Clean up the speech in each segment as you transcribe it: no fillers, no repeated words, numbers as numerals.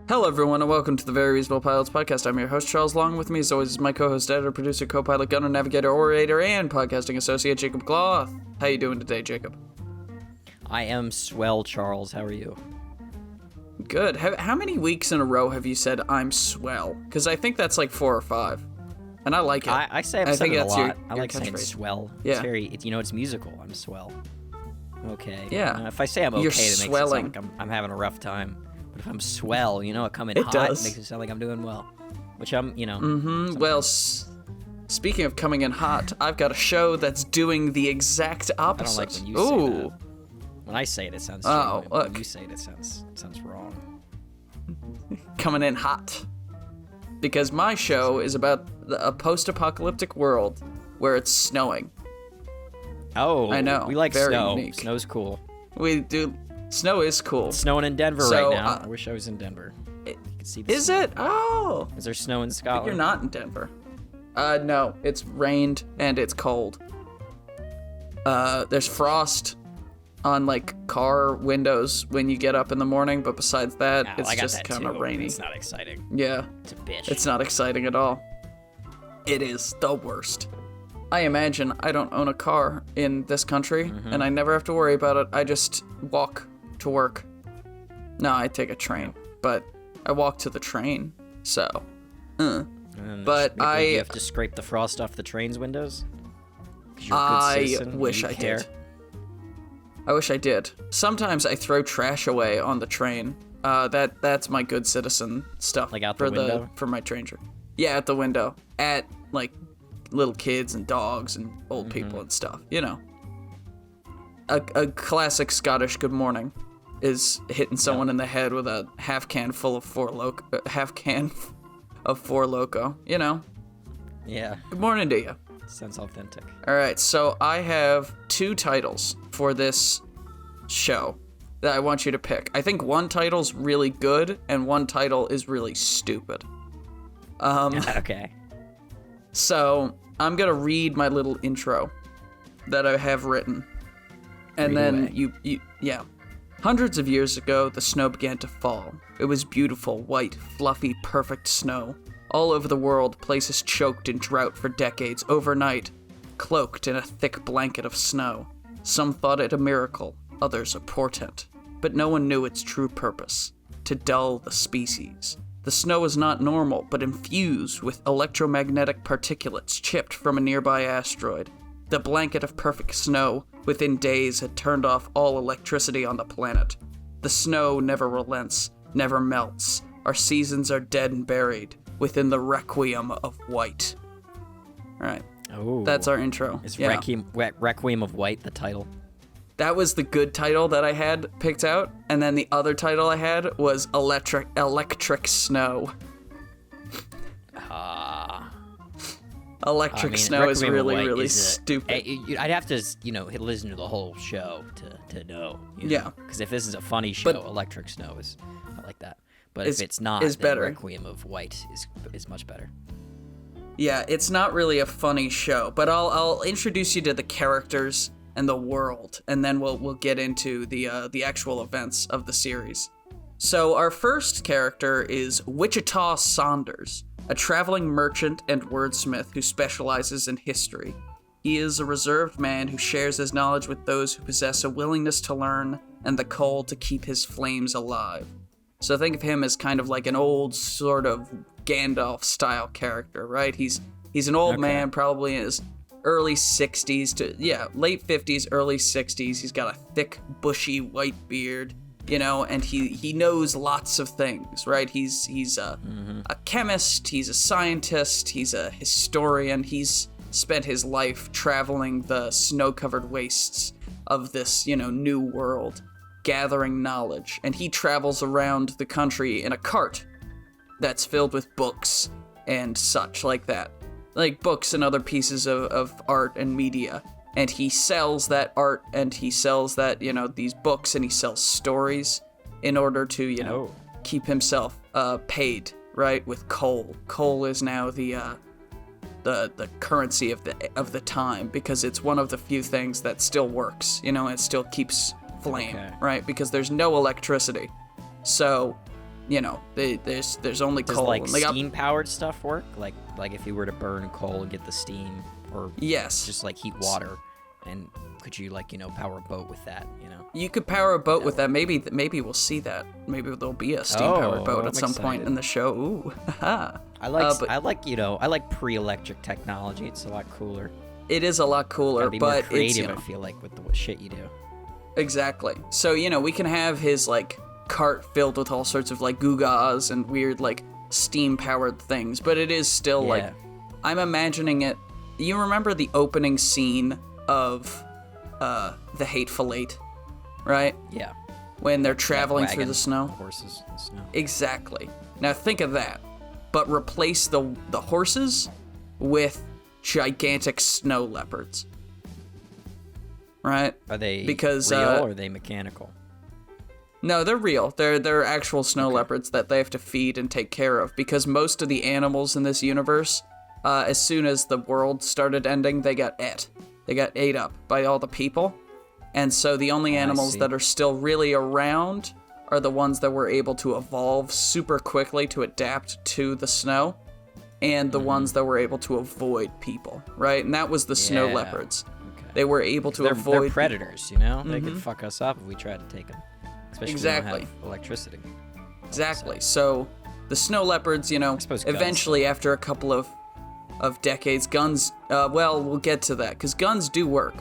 Hello, everyone, and welcome to the Very Reasonable Pilots podcast. I'm your host, Charles. Along with me, as always, is my co-host, editor, producer, co-pilot, gunner, navigator, orator, and podcasting associate, Jacob Cloth. How you doing today, Jacob? I am swell, Charles. How are you? Good. How many weeks in a row have you said, I'm swell? Because I think that's like 4 or 5. And I like it. I say I've said it a lot. I like saying swell. Yeah. It's very, it's musical. I'm swell. Okay. Yeah. If I say I'm okay, You're it makes swelling. it sound like I'm having a rough time. But if I'm swell, I come in It hot, does. it makes it sound like I'm doing well. Which I'm, Mm-hmm. Well, speaking of coming in hot, I've got a show that's doing the exact opposite. I don't like when you say that. When I say it, it sounds genuine. look. When you say it, it sounds wrong. Coming in hot. Because my show is about a post-apocalyptic world where it's snowing. Oh, I know. We like Very snow. unique. Snow's cool. We do. Snow is cool. It's snowing in Denver So, right now. I wish I was in Denver. You could see the Is snow. it? Oh. Is there snow in But Scotland? you're not in Denver. No. It's rained and it's cold. There's frost on, car windows when you get up in the morning, but besides that, No, it's I got just that kind of too. rainy. It's not exciting. Yeah. It's a bitch. It's not exciting at all. It is the worst. I imagine I don't own a car in this country, and I never have to worry about it. I just walk to work. No, I take a train, but I walk to the train, so. And But you have to scrape the frost off the train's windows? 'Cause you're a good I citizen and wish you I care? did. I wish I did. Sometimes I throw trash away on the train. That's my good citizen stuff. Like out the window? For my train trip. Yeah, at the window. At, little kids and dogs and old people and stuff, A classic Scottish good morning is hitting someone in the head with a half can of Four Loko, Yeah, Good morning to you. sounds authentic. All right, so I have 2 titles for this show that I want you to pick. I think one title's really good and one title is really stupid. Okay. So I'm gonna read my little intro that I have written, and Read then away. yeah. Hundreds of years ago, the snow began to fall. It was beautiful, white, fluffy, perfect snow. All over the world, places choked in drought for decades, overnight, cloaked in a thick blanket of snow. Some thought it a miracle, others a portent. But no one knew its true purpose: to dull the species. The snow was not normal, but infused with electromagnetic particulates chipped from a nearby asteroid. The blanket of perfect snow, within days, had turned off all electricity on the planet. The snow never relents, never melts. Our seasons are dead and buried within the Requiem of White. Alright, Oh, that's our intro. Is Yeah. Requiem of White the title? That was the good title that I had picked out, and then the other title I had was Electric Snow. Electric Snow is Requiem of really, White really is stupid. I'd have to, listen to the whole show to know. Yeah. Because if this is a funny show, But- Electric Snow is I like that. But Is- if it's not, is then better. Requiem of White is much better. Yeah, it's not really a funny show, but I'll introduce you to the characters and the world, and then we'll get into the actual events of the series. So our first character is Wichita Saunders, a traveling merchant and wordsmith who specializes in history. He is a reserved man who shares his knowledge with those who possess a willingness to learn and the call to keep his flames alive. So think of him as kind of like an old sort of Gandalf-style character, right? He's an old man, probably in his early 60s to, late 50s, early 60s. He's got a thick, bushy white beard, and he knows lots of things, right? He's a chemist, he's a scientist, he's a historian. He's spent his life traveling the snow-covered wastes of this, new world, gathering knowledge, and he travels around the country in a cart that's filled with books and such like that. Like books and other pieces of art and media. And he sells that art and he sells that, these books, and he sells stories in order to, keep himself paid, right, with coal. Coal is now the currency of the time, because it's one of the few things that still works, and it still keeps flame, right? Because there's no electricity. So there's only Does coal. like And they got- steam-powered stuff work? Like if you were to burn coal and get the steam, or Yes. just like heat water, and could you power a boat with that? You could power a boat with that. Maybe we'll see that. Maybe there'll be a steam-powered boat I'm at some point excited. in the show. Ooh, haha. I like but I like pre-electric technology. It's a lot cooler. it is a lot cooler, Gotta be more but creative. it's I feel like with the shit you do. exactly. So we can have his like cart filled with all sorts of like gewgaws and weird like steam-powered things, but it is still like I'm imagining it. You remember the opening scene of The Hateful Eight, right? Yeah. When they're traveling through Wagon, the snow. horses, and snow. Exactly. Now think of that, but replace the horses with gigantic snow leopards. Right? Are they because real or are they mechanical? No, they're real. They're actual snow leopards that they have to feed and take care of, because most of the animals in this universe, as soon as the world started ending, they got ate up by all the people. And so the only animals that are still really around are the ones that were able to evolve super quickly to adapt to the snow, and the ones that were able to avoid people, right? And that was the snow leopards. Okay. They were able to avoid. They're predators, They could fuck us up if we tried to take them. Especially if we don't have electricity. Exactly. So the snow leopards, suppose guns. eventually after a couple of decades, guns. Well, we'll get to that because guns do work,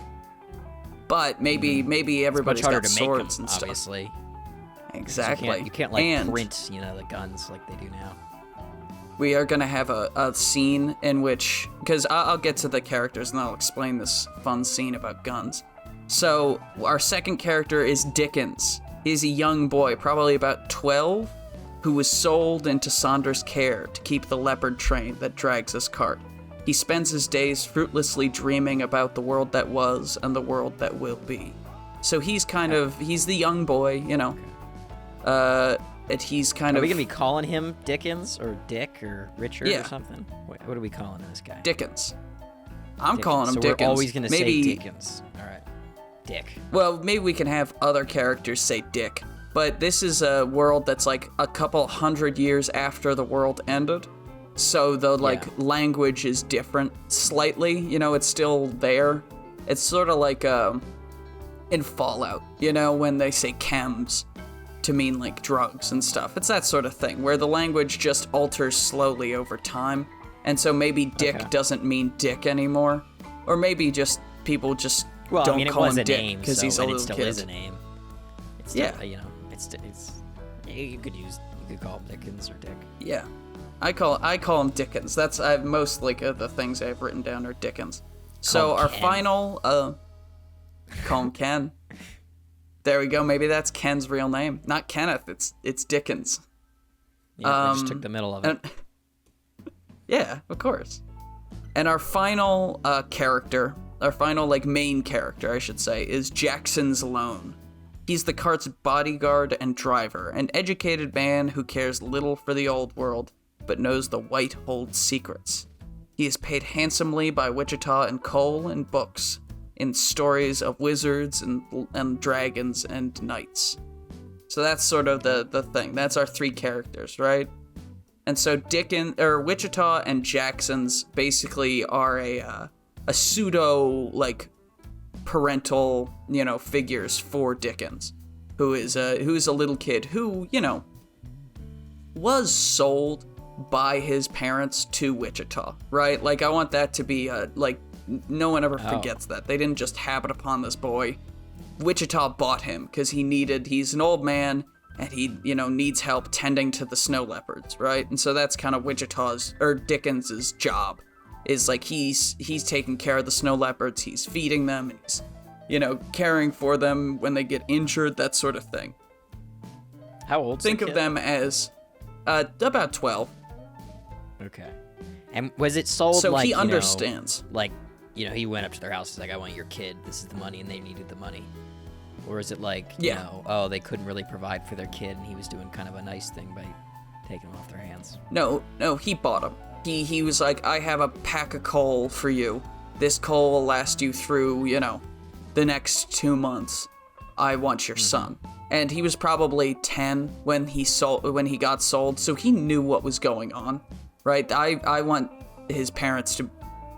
but maybe everybody's Much harder got to make swords them, and stuff. obviously. Exactly. You can't like and print, the guns like they do now. we are gonna have a scene in which, because I'll get to the characters and I'll explain this fun scene about guns. So our second character is Dickens. He's a young boy, probably about 12, who was sold into Saunders' care to keep the leopard train that drags his cart. He spends his days fruitlessly dreaming about the world that was and the world that will be. So he's he's the young boy, and he's kind Are of... we gonna be calling him Dickens or Dick or Richard Yeah. or something? What are we calling this guy? Dickens. I'm Dickens. calling him So Dickens. we're always gonna Maybe, say Dickens. All right, Dick. Well, maybe we can have other characters say Dick. But this is a world that's like a couple hundred years after the world ended. So the language is different slightly, it's still there. It's sort of like in Fallout, when they say chems to mean like drugs and stuff. It's that sort of thing where the language just alters slowly over time. And so maybe Dick doesn't mean Dick anymore. Or maybe just people just don't call him Dick because he's a little still kid. is a name. It's still, it's you could call him Dickens or Dick. Yeah. I call him Dickens. That's most like the things I've written down are Dickens. So our final call him Ken. There we go. Maybe that's Ken's real name. Not Kenneth. It's Dickens. Yeah, we just took the middle of it. Yeah, of course. And our final character, our final main character, I should say, is Jackson's Loan. He's the cart's bodyguard and driver, an educated man who cares little for the old world, but knows the white holds secrets. He is paid handsomely by Wichita and coal and books, in stories of wizards and dragons and knights. So that's sort of the thing. That's our three characters, right? And so Wichita and Jackson's basically are a pseudo parental, figures for Dickens, who's a little kid who, was sold by his parents to Wichita, right? I want that to be no one ever forgets that. They didn't just happen upon this boy. Wichita bought him because he's an old man and he, needs help tending to the snow leopards, right? And so that's kind of Dickens's job. Is he's taking care of the snow leopards, he's feeding them, and he's, caring for them when they get injured, that sort of thing. How old? Think of them as about 12. Okay. And was it sold so he understands. He went up to their house, he's like, I want your kid, this is the money, and they needed the money. Or is it they couldn't really provide for their kid, and he was doing kind of a nice thing by taking them off their hands? No, he bought them. He was like, I have a pack of coal for you. This coal will last you through, the next 2 months. I want your son. And he was probably 10 when he got sold, so he knew what was going on, right? I want his parents to,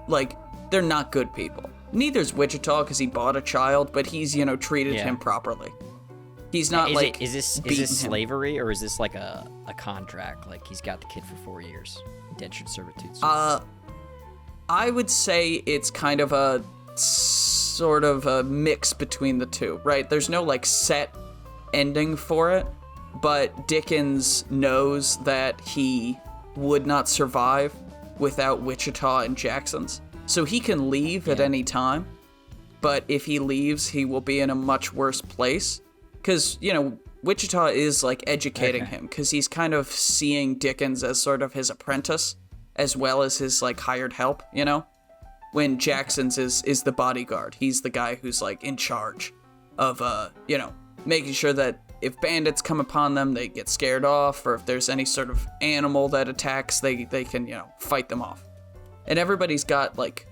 like, they're not good people. Neither's Wichita because he bought a child, but he's, treated him properly. He's not is this slavery, or is this like a contract? Like he's got the kid for 4 years, indentured servitude. I would say it's kind of a sort of a mix between the two, right? There's no like set ending for it, but Dickens knows that he would not survive without Wichita and Jackson's. So he can leave at any time, but if he leaves, he will be in a much worse place. Because, Wichita is like educating him, because he's kind of seeing Dickens as sort of his apprentice, as well as his like hired help, when Jackson's is the bodyguard. He's the guy who's like in charge of, making sure that if bandits come upon them, they get scared off, or if there's any sort of animal that attacks, they can, fight them off. And everybody's got like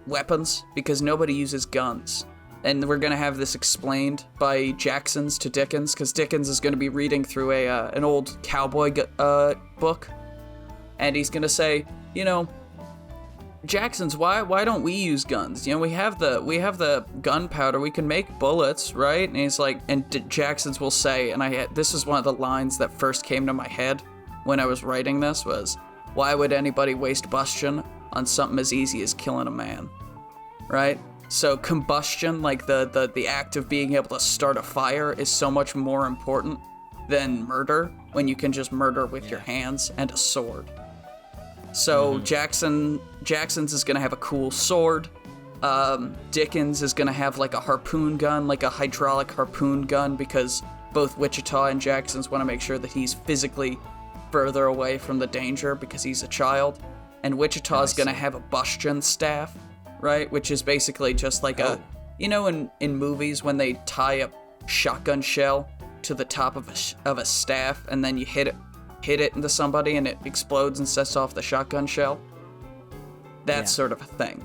weapons, because nobody uses guns. And we're going to have this explained by Jackson's to Dickens, because Dickens is going to be reading through an old cowboy book. And he's going to say, Jackson's, why don't we use guns? We have the gunpowder, we can make bullets, right? And he's like, Jackson's will say, and this is one of the lines that first came to my head when I was writing this, was, why would anybody waste bustion on something as easy as killing a man, right? So combustion, like the act of being able to start a fire, is so much more important than murder, when you can just murder with your hands and a sword. So Jackson's is going to have a cool sword. Dickens is going to have like a harpoon gun, like a hydraulic harpoon gun, because both Wichita and Jackson's want to make sure that he's physically further away from the danger because he's a child. And Wichita's going to have a bustion staff, right? Which is basically just like in movies when they tie a shotgun shell to the top of a staff, and then you hit it into somebody and it explodes and sets off the shotgun shell. That sort of a thing,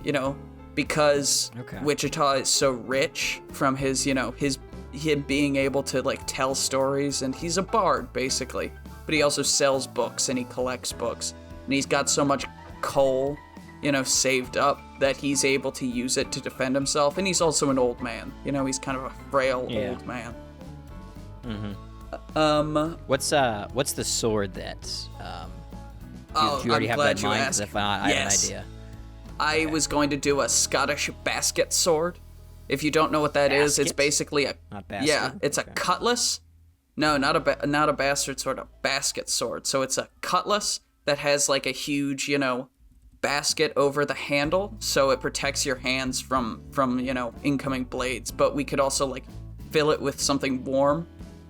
because Wichita is so rich from his, him being able to like tell stories, and he's a bard basically, but he also sells books and he collects books, and he's got so much coal, saved up that he's able to use it to defend himself. And he's also an old man, he's kind of a frail old man. What's the sword that do you already have that in mind? Because if not, I have an idea. I was going to do a Scottish basket sword. If you don't know what that is, it's basically it's a cutlass. No, not a bastard sword, a basket sword. So it's a cutlass that has like a huge, basket over the handle, so it protects your hands from incoming blades. But we could also like fill it with something warm,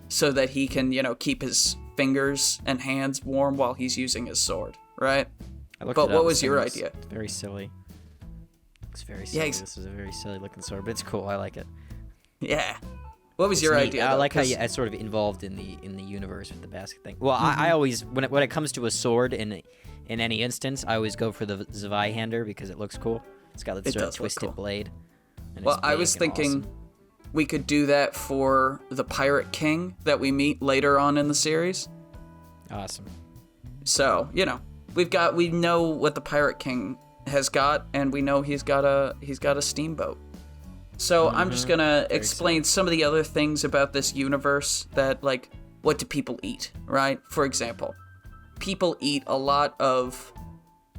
so that he can, keep his fingers and hands warm while he's using his sword, right? But what was your idea? It's very silly. It's very silly. This is a very silly looking sword, but it's cool. I like it. Yeah. What was your idea? I like how you're sort of involved in the universe with the basket thing. Well, I always, when it comes to a sword in any instance, I always go for the Zweihander because it looks cool. It's got that sort of twisted blade. Well, I was thinking we could do that for the Pirate King that we meet later on in the series. Awesome. So, we know what the Pirate King has got, and we know he's got a steamboat. So I'm just gonna explain some of the other things about this universe that, like, what do people eat, right? For example, people eat a lot of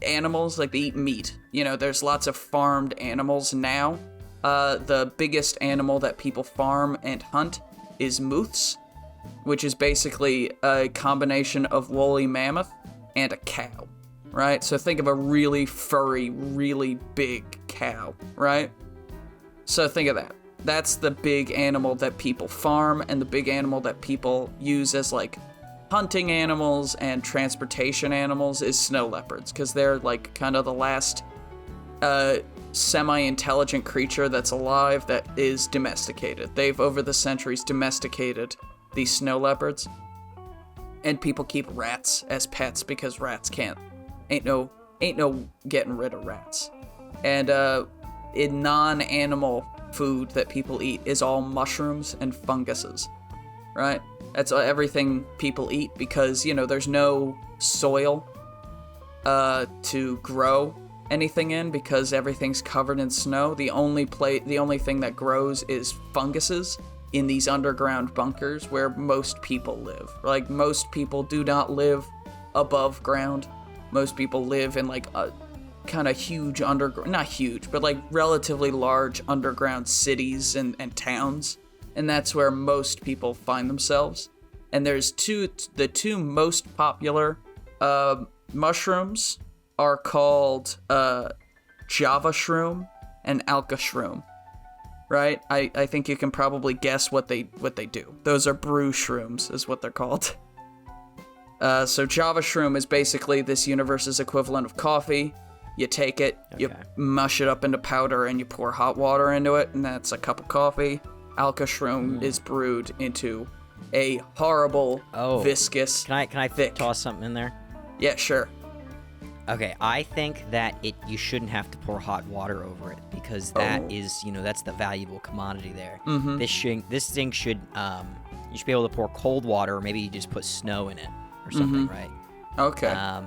animals, like they eat meat. There's lots of farmed animals now. The biggest animal that people farm and hunt is moose, which is basically a combination of woolly mammoth and a cow, right? So think of a really furry, really big cow, right? So think of that. That's the big animal that people farm, and the big animal that people use as like hunting animals and transportation animals is snow leopards, because they're like kind of the last semi-intelligent creature that's alive that is domesticated. They've over the centuries domesticated these snow leopards, and people keep rats as pets because rats ain't no getting rid of rats. And in non-animal food that people eat is all mushrooms and funguses, right? That's everything people eat because, there's no soil to grow anything in because everything's covered in snow. The only thing that grows is funguses in these underground bunkers where most people live. Like, most people do not live above ground. Most people live in like a kind of huge not huge, but like relatively large underground cities and towns. And that's where most people find themselves. And there's the two most popular mushrooms are called Java shroom and Alka shroom. Right? I think you can probably guess what they do. Those are brew shrooms, is what they're called. So Java shroom is basically this universe's equivalent of coffee. You take it, you mush it up into powder, and you pour hot water into it, and that's a cup of coffee. Alka shroom is brewed into a horrible, viscous, Can I thick. toss something in there? Yeah, sure. Okay, I think that you shouldn't have to pour hot water over it because that is, that's the valuable commodity there. Mm-hmm. This thing should, you should be able to pour cold water, or maybe you just put snow in it or something, right? Okay.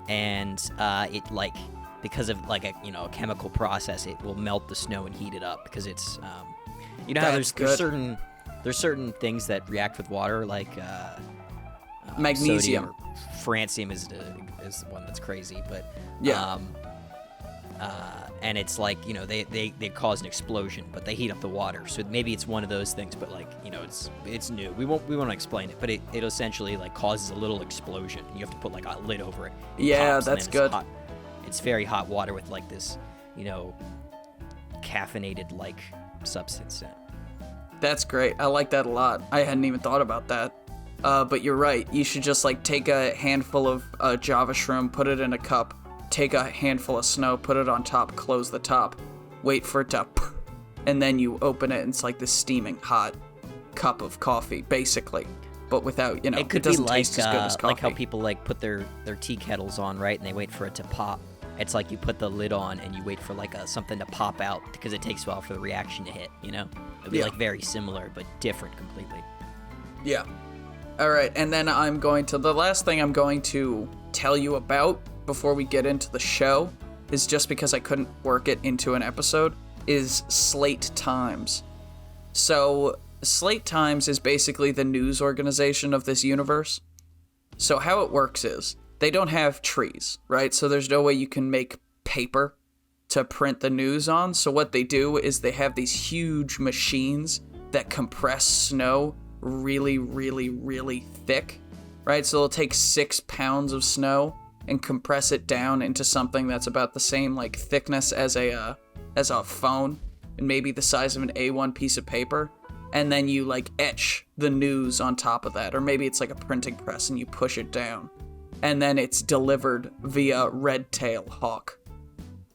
And it because of like a chemical process, it will melt the snow and heat it up because it's, how there's certain things that react with water like magnesium. Sodium or francium is the one that's crazy, but and it's like they cause an explosion, but they heat up the water, so maybe it's one of those things, but it's new. We won't explain it, but it essentially like causes a little explosion. You have to put like a lid over it. That's good. It's very hot water with like this caffeinated like substance in it. That's great. I like that a lot. I hadn't even thought about that. But you're right. You should just like take a handful of Java shroom, put it in a cup, take a handful of snow, put it on top, close the top, wait for it to, and then you open it, and it's like this steaming hot cup of coffee, basically. But without, it could it doesn't be like, taste as good as coffee. Like how people like put their tea kettles on, right, and they wait for it to pop. It's like you put the lid on and you wait for like something to pop out because it takes a while for the reaction to hit. It'd be like very similar but different completely. Yeah. All right, and then the last thing I'm going to tell you about before we get into the show is just because I couldn't work it into an episode, is Slate Times. So Slate Times is basically the news organization of this universe. So how it works is they don't have trees, right? So there's no way you can make paper to print the news on. So what they do is they have these huge machines that compress snow really, really, really thick, right? So they'll take 6 pounds of snow and compress it down into something that's about the same like thickness as a phone and maybe the size of an A1 piece of paper. And then you like etch the news on top of that, or maybe it's like a printing press and you push it down. And then it's delivered via red-tail hawk.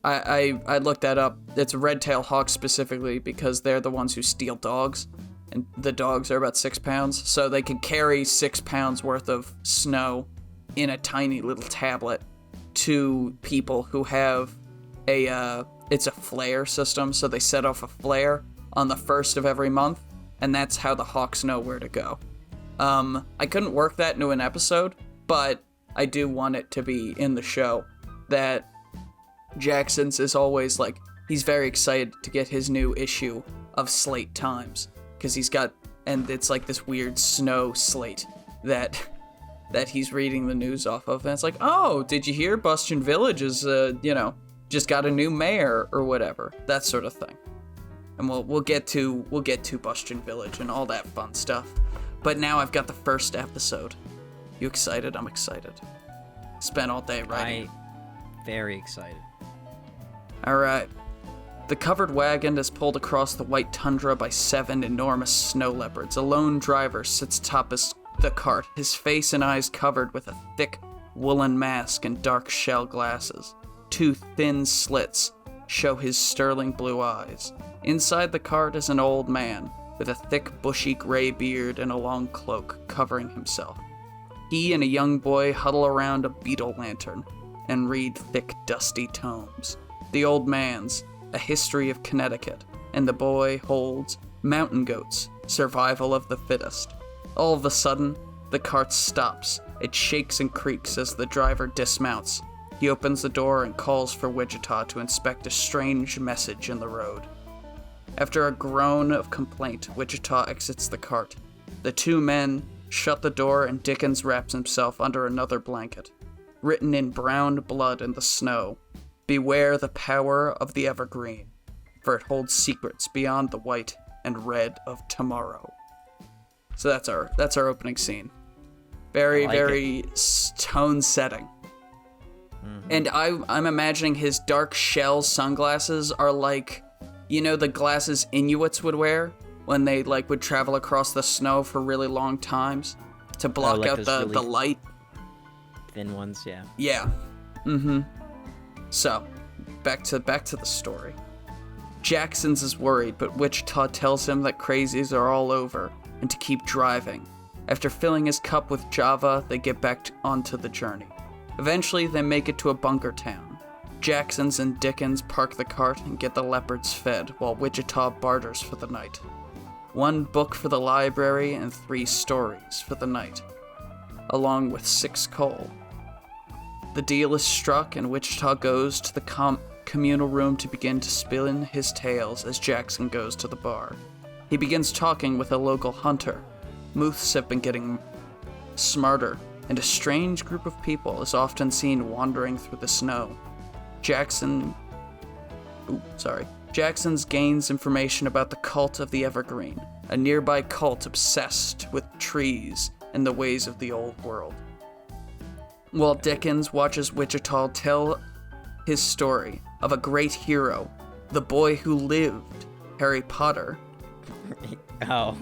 I looked that up. It's red-tail hawk specifically because they're the ones who steal dogs. And the dogs are about 6 pounds, so they can carry 6 pounds worth of snow in a tiny little tablet to people who have it's a flare system, so they set off a flare on the 1st of every month, and that's how the hawks know where to go. I couldn't work that into an episode, but I do want it to be in the show that Jackson's is always like, he's very excited to get his new issue of Slate Times. Because and it's like this weird snow slate that he's reading the news off of. And it's like, oh, did you hear Bustion Village is, just got a new mayor or whatever. That sort of thing. And we'll get to Bustion Village and all that fun stuff. But now I've got the first episode. You excited? I'm excited. Spent all day writing. Very excited. All right. The covered wagon is pulled across the white tundra by 7 enormous snow leopards. A lone driver sits atop the cart, his face and eyes covered with a thick woolen mask and dark shell glasses. 2 thin slits show his sterling blue eyes. Inside the cart is an old man with a thick bushy gray beard and a long cloak covering himself. He and a young boy huddle around a beetle lantern and read thick dusty tomes. The old man's A History of Connecticut, and the boy holds Mountain Goats, Survival of the Fittest. All of a sudden, the cart stops. It shakes and creaks as the driver dismounts. He opens the door and calls for Wichita to inspect a strange message in the road. After a groan of complaint, Wichita exits the cart. The two men shut the door and Dickens wraps himself under another blanket. Written in brown blood in the snow, "Beware the power of the evergreen, for it holds secrets beyond the white and red of tomorrow." So that's our opening scene. Very tone setting. Mm-hmm. And I'm imagining his dark shell sunglasses are like, you know, the glasses Inuits would wear when they would travel across the snow for really long times to block out the light. Thin ones, yeah. Yeah. Mm-hmm. So, back to the story. Jackson's is worried, but Wichita tells him that crazies are all over and to keep driving. After filling his cup with Java, they get back onto the journey. Eventually, they make it to a bunker town. Jackson's and Dickens park the cart and get the leopards fed, while Wichita barters for the night. 1 book for the library and 3 stories for the night, along with 6 coal. The deal is struck, and Wichita goes to the communal room to begin to spin his tales as Jackson goes to the bar. He begins talking with a local hunter. Moose have been getting smarter, and a strange group of people is often seen wandering through the snow. Jackson's gains information about the cult of the Evergreen, a nearby cult obsessed with trees and the ways of the old world. While Dickens watches Wichita tell his story of a great hero, the boy who lived, Harry Potter. Oh.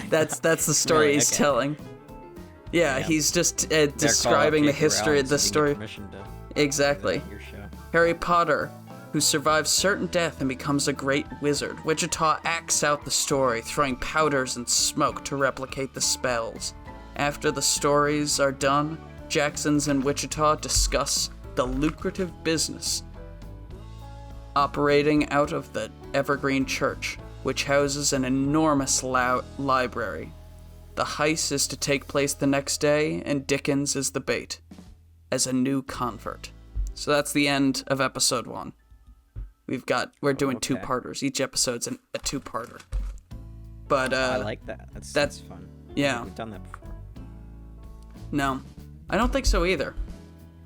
That's the story Really? he's Okay. telling. Yeah, he's just describing the history of the story. Exactly. Your show. Harry Potter, who survives certain death and becomes a great wizard. Wichita acts out the story, throwing powders and smoke to replicate the spells. After the stories are done, Jackson's and Wichita discuss the lucrative business operating out of the Evergreen Church, which houses an enormous library. The heist is to take place the next day, and Dickens is the bait, as a new convert. So that's the end of episode 1. We're doing Okay. 2-parters. Each episode's a 2-parter. But I like that. That's fun. Yeah. We've done that before. No, I don't think so either.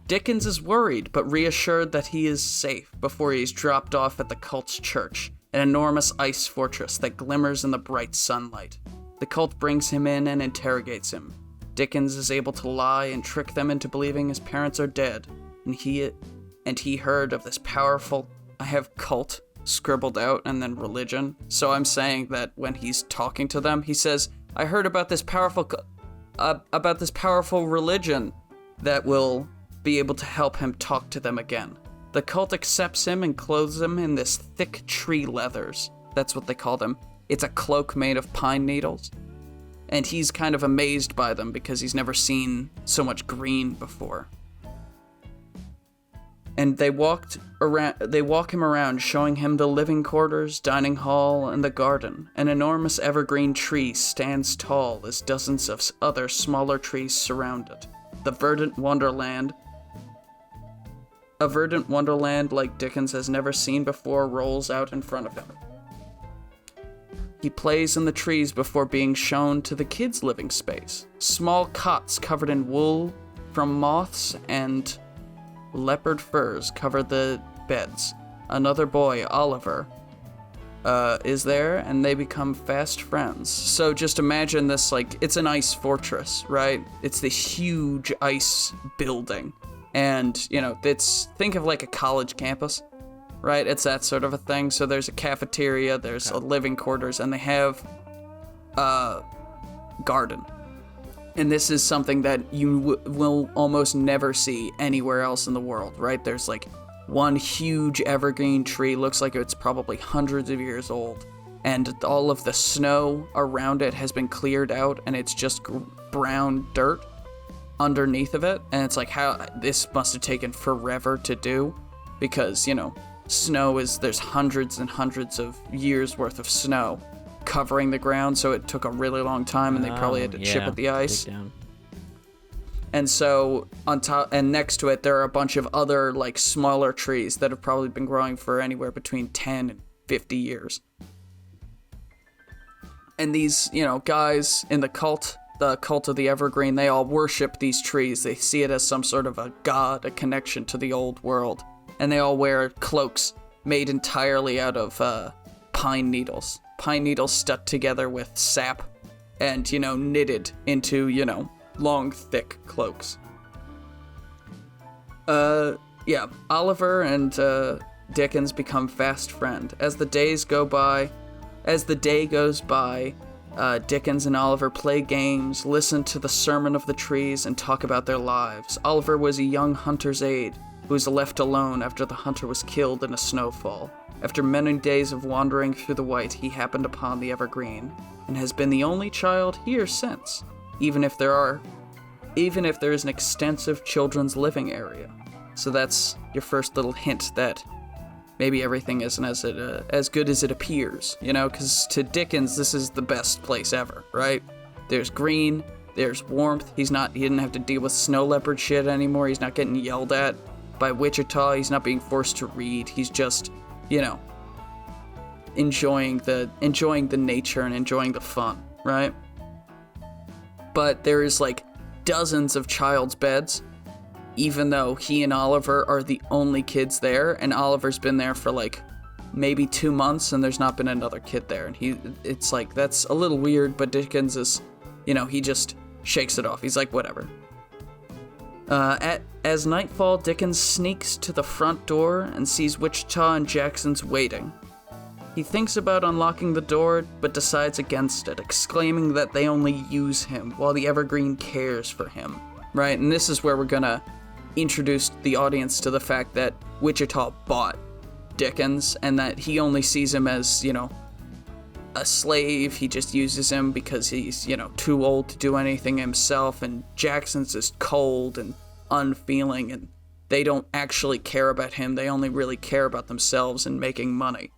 Dickens is worried, but reassured that he is safe before he's dropped off at the cult's church, an enormous ice fortress that glimmers in the bright sunlight. The cult brings him in and interrogates him. Dickens is able to lie and trick them into believing his parents are dead, and he heard of this powerful, I have cult scribbled out and then religion, so I'm saying that when he's talking to them, he says, I heard about this powerful religion that will be able to help him talk to them again. The cult accepts him and clothes him in this thick tree leathers. That's what they call them. It's a cloak made of pine needles. And he's kind of amazed by them because he's never seen so much green before. And they walk him around, showing him the living quarters, dining hall, and the garden. An enormous evergreen tree stands tall as dozens of other smaller trees surround it. A verdant wonderland like Dickens has never seen before rolls out in front of him. He plays in the trees before being shown to the kids' living space. Small cots covered in wool from moths and leopard furs cover the beds. Another boy, Oliver, is there, and they become fast friends. So just imagine this, it's an ice fortress, right? It's this huge ice building. And, think of like a college campus, right? It's that sort of a thing. So there's a cafeteria, there's a living quarters, and they have a garden. And this is something that you will almost never see anywhere else in the world, right? There's one huge evergreen tree, looks like it's probably hundreds of years old. And all of the snow around it has been cleared out, and it's just brown dirt underneath of it. And it's how this must have taken forever to do, because, there's hundreds and hundreds of years worth of snow covering the ground, so it took a really long time, and they probably had to chip at the ice. And so on top and next to it, there are a bunch of other like smaller trees that have probably been growing for anywhere between 10 and 50 years. And these, guys in the cult of the Evergreen, they all worship these trees. They see it as some sort of a god, a connection to the old world. And they all wear cloaks made entirely out of pine needles. Pine needles stuck together with sap and, knitted into, long, thick cloaks. Oliver and Dickens become fast friends. As the day goes by, Dickens and Oliver play games, listen to the sermon of the trees, and talk about their lives. Oliver was a young hunter's aide who was left alone after the hunter was killed in a snowfall. After many days of wandering through the White, he happened upon the Evergreen, and has been the only child here since, even if there is an extensive children's living area. So that's your first little hint that maybe everything isn't as good as it appears, because to Dickens, this is the best place ever, right? There's green, there's warmth. He didn't have to deal with snow leopard shit anymore. He's not getting yelled at by Wichita. He's not being forced to read. He's just, enjoying the nature and enjoying the fun, right? But there is like dozens of child's beds, even though he and Oliver are the only kids there, and Oliver's been there for like maybe 2 months and there's not been another kid there. And it's like, that's a little weird, but Dickens is, he just shakes it off. He's like, whatever. As nightfall, Dickens sneaks to the front door and sees Wichita and Jackson's waiting. He thinks about unlocking the door, but decides against it, exclaiming that they only use him while the Evergreen cares for him, right? And this is where we're gonna introduce the audience to the fact that Wichita bought Dickens, and that he only sees him as, a slave. He just uses him because he's, too old to do anything himself, and Jackson's just cold and unfeeling, and they don't actually care about him. They only really care about themselves and making money.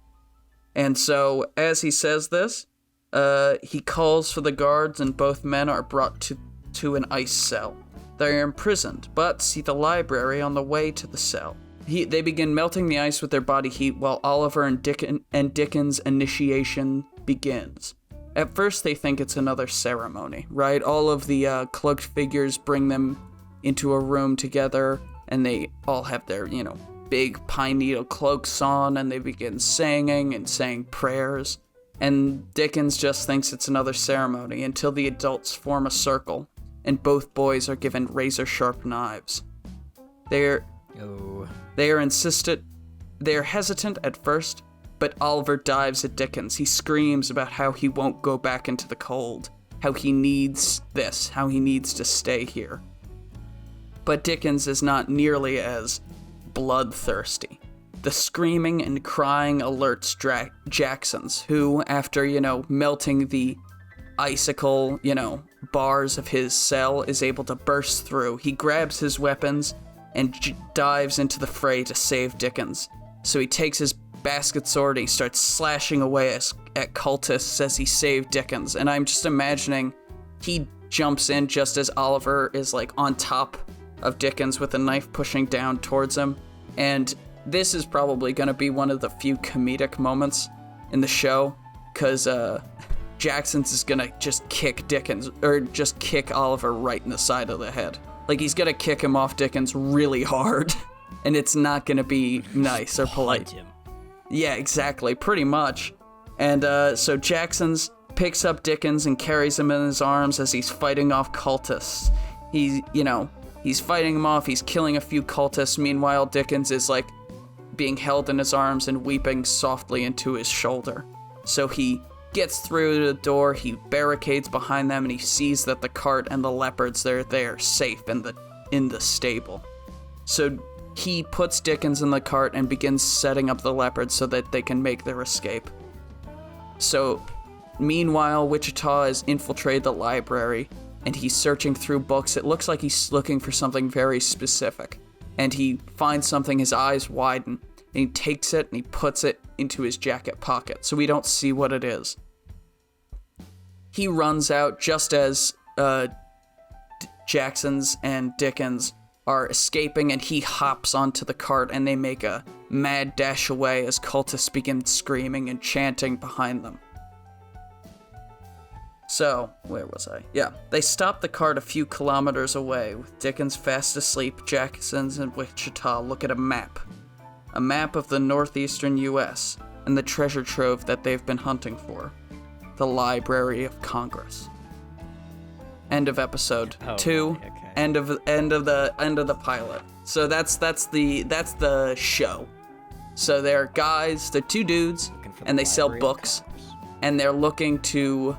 And so, as he says this, he calls for the guards, and both men are brought to an ice cell. They are imprisoned, but see the library on the way to the cell. They begin melting the ice with their body heat while Oliver and Dickens' initiation begins. At first, they think it's another ceremony, right? All of the cloaked figures bring them into a room together, and they all have their, big pine needle cloaks on, and they begin singing and saying prayers. And Dickens just thinks it's another ceremony until the adults form a circle, and both boys are given razor-sharp knives. They are hesitant at first, but Oliver dives at Dickens. He screams about how he won't go back into the cold, how he needs this, how he needs to stay here. But Dickens is not nearly as bloodthirsty. The screaming and crying alerts Jackson's, who, after, melting the icicle, bars of his cell, is able to burst through. He grabs his weapons and dives into the fray to save Dickens. So he takes his basket sword and he starts slashing away at cultists as he saved Dickens. And I'm just imagining he jumps in just as Oliver is like on top of Dickens with a knife pushing down towards him. And this is probably going to be one of the few comedic moments in the show, because Jackson's is going to just kick Dickens, or just kick Oliver right in the side of the head. Like, he's going to kick him off Dickens really hard, and it's not going to be nice or polite. Him. Yeah, exactly, pretty much. And so Jackson's picks up Dickens and carries him in his arms as he's fighting off cultists. He's fighting him off, he's killing a few cultists. Meanwhile, Dickens is, being held in his arms and weeping softly into his shoulder. So he gets through the door, he barricades behind them, and he sees that the cart and the leopards, they're there, safe in the stable. So he puts Dickens in the cart and begins setting up the leopards so that they can make their escape. So, meanwhile, Wichita has infiltrated the library, and he's searching through books. It looks like he's looking for something very specific. And he finds something, his eyes widen, and he takes it and he puts it into his jacket pocket so we don't see what it is. He runs out just as Jackson's and Dickens are escaping, and he hops onto the cart and they make a mad dash away as cultists begin screaming and chanting behind them. So, where was I? Yeah, they stop the cart a few kilometers away, with Dickens fast asleep. Jackson's in Wichita look at a map of the northeastern U.S. and the treasure trove that they've been hunting for, the Library of Congress. End of episode 2. Right, okay. End of the pilot. So that's the show. So they're guys, they're two dudes, and they sell books, and they're looking to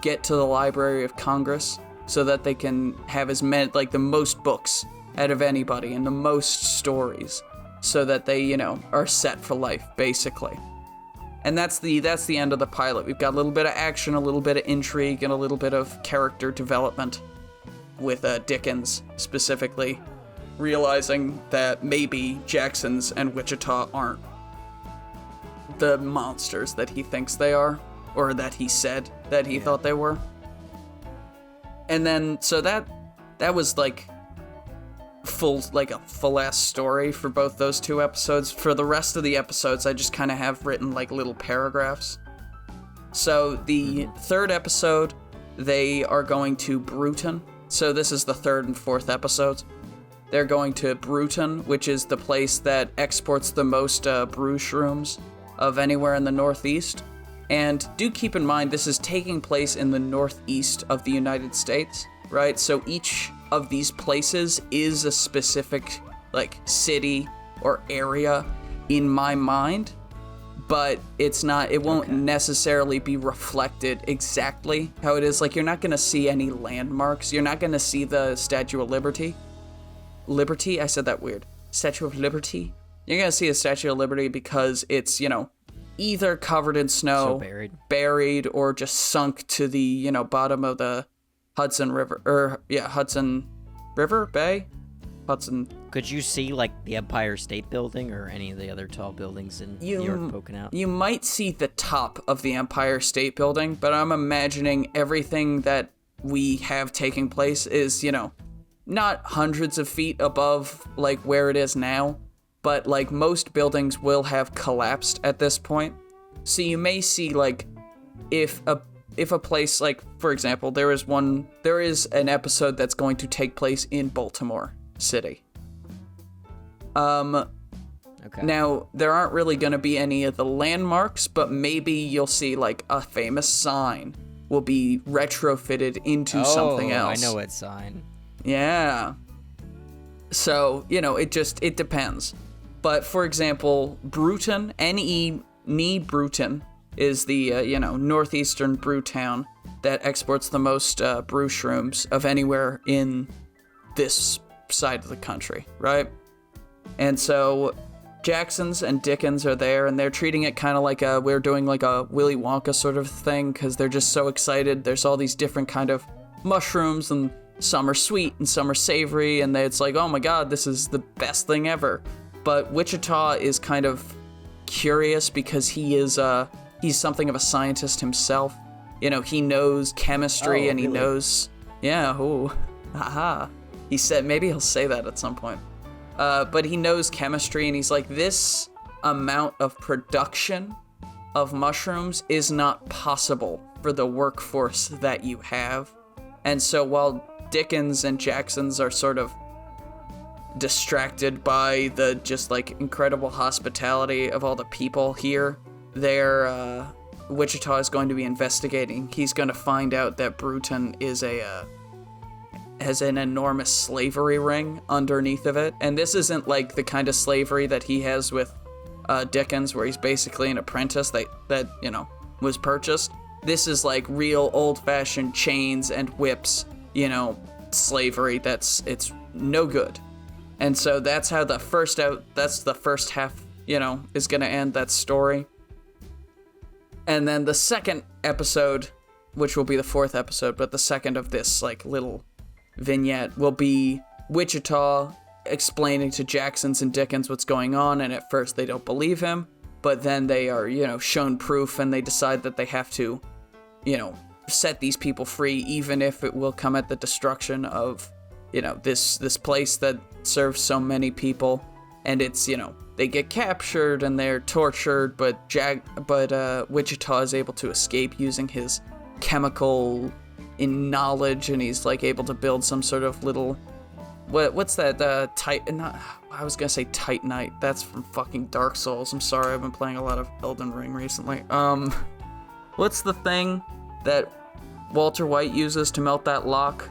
get to the Library of Congress so that they can have as many, like, the most books out of anybody and the most stories, so that they, you know, are set for life, basically. And that's the end of the pilot. We've got a little bit of action, a little bit of intrigue, and a little bit of character development with Dickens specifically realizing that maybe Jackson's and Wichita aren't the monsters that he thinks they are, or that he said that he thought they were. And then, so that was like a full-ass story for both those two episodes. For the rest of the episodes, I just kind of have written like little paragraphs. So the third episode, they are going to Bruton. So this is the third and fourth episodes. They're going to Bruton, which is the place that exports the most brew shrooms of anywhere in the Northeast. And do keep in mind, this is taking place in the Northeast of the United States, right? So each of these places is a specific, like, city or area in my mind, but it won't necessarily be reflected exactly how it is. Like, you're not going to see any landmarks. You're not going to see the Statue of Liberty. I said that weird. Statue of Liberty? You're going to see the Statue of Liberty because it's, you know, either covered in snow, so buried, or just sunk to the, you know, bottom of the Hudson River, Hudson River Bay? Hudson. Could you see, like, the Empire State Building or any of the other tall buildings in New York poking out? You might see the top of the Empire State Building, but I'm imagining everything that we have taking place is, you know, not hundreds of feet above, like, where it is now, but, like, most buildings will have collapsed at this point. So you may see, like, if a place, like, for example, there is an episode that's going to take place in Baltimore City. Okay. Now, there aren't really going to be any of the landmarks, but maybe you'll see, like, a famous sign will be retrofitted into something else. I know what sign. Yeah. So, you know, it depends. But, for example, Bruton, N.E. Bruton, is the, northeastern brew town that exports the most brew shrooms of anywhere in this side of the country, right? And so Jackson's and Dickens are there, and they're treating it kind of like we're doing like a Willy Wonka sort of thing, because they're just so excited. There's all these different kind of mushrooms, and some are sweet and some are savory, and it's like, oh my god, this is the best thing ever. But Wichita is kind of curious because he's something of a scientist himself. You know, he knows chemistry, and he knows, haha. He said, maybe he'll say that at some point. But he knows chemistry, and he's like, this amount of production of mushrooms is not possible for the workforce that you have. And so while Dickens and Jackson's are sort of distracted by the just, like, incredible hospitality of all the people here, Wichita is going to be investigating. He's going to find out that Bruton has an enormous slavery ring underneath of it. And this isn't like the kind of slavery that he has with Dickens, where he's basically an apprentice that was purchased. This is like real old-fashioned chains and whips, slavery it's no good. And so that's how the first half, is going to end that story. And then the second episode, which will be the fourth episode, but the second of this, like, little vignette will be Wichita explaining to Jacksons and Dickens what's going on, and at first they don't believe him, but then they are, shown proof, and they decide that they have to, set these people free, even if it will come at the destruction of, this place that serves so many people. And it's, they get captured and they're tortured, but Wichita is able to escape using his chemical in knowledge, and he's like able to build some sort of little, what's that, I was gonna say Titanite. That's from fucking Dark Souls. I'm sorry, I've been playing a lot of Elden Ring recently. What's the thing that Walter White uses to melt that lock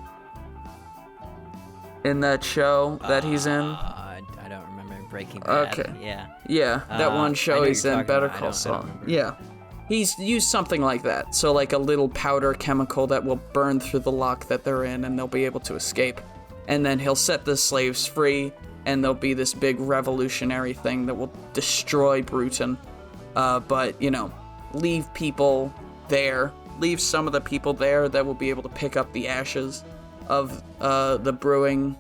in that show that he's in? I don't remember. Breaking Bad. Okay. Yeah, that one show he's in, Better Call Saul. Yeah. He's used something like that. So like a little powder chemical that will burn through the lock that they're in, and they'll be able to escape. And then he'll set the slaves free, and there'll be this big revolutionary thing that will destroy Bruton. But, leave people there. Leave some of the people there that will be able to pick up the ashes of the brewing